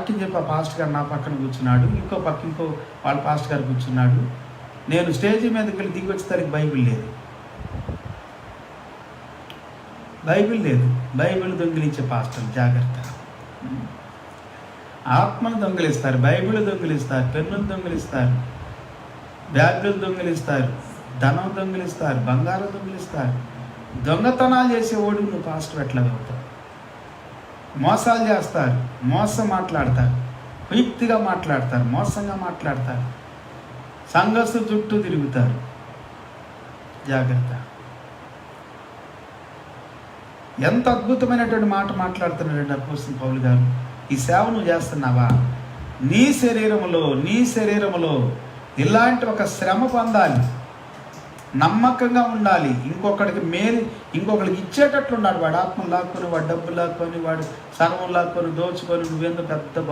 వాక్యం చెప్పి ఆ పాస్టర్ గారు నా పక్కన కూర్చున్నాడు, ఇంకో పక్క ఇంకో వాళ్ళ పాస్టర్ గారు కూర్చున్నాడు. నేను స్టేజ్ మీదకి వెళ్ళి దిగి వచ్చేసరికి బైబిల్ లేదు. బైబిల్ దొంగిలించే పాస్టర్ జాగ్రత్త. ఆత్మను దొంగిలిస్తారు, బైబిల్ దొంగిలిస్తారు, పెన్నులు దొంగిలిస్తారు, బ్యాగులు దొంగిలిస్తారు, ధనం దొంగిలిస్తారు, బంగారం దొంగిలిస్తారు. దొంగతనాలు చేసేవాడు నువ్వు పాస్టర్ ఎట్లా అవుతావు? మోసాలు చేస్తారు, మోసం మాట్లాడతారు, కుయుక్తిగా మాట్లాడతారు, మోసంగా మాట్లాడతారు, సంఘస్థు చుట్టూ తిరుగుతారు. జాగ్రత్త. ఎంత అద్భుతమైనటువంటి మాట మాట్లాడుతున్నాడండి అపోస్తలుడు పౌలు గారు. ఈ సేవ నువ్వు చేస్తున్నావా? నీ శరీరములో ఇలాంటి ఒక శ్రమ పొందాలి, నమ్మకంగా ఉండాలి, ఇంకొకరికి ఇచ్చేటట్లు ఉండాలి. వాడు ఆత్మలు లాక్కొని, వాడు డబ్బులు లాక్కొని, వాడు సర్వం లాక్కొని దోచుకొని నువ్వేందో పెద్ద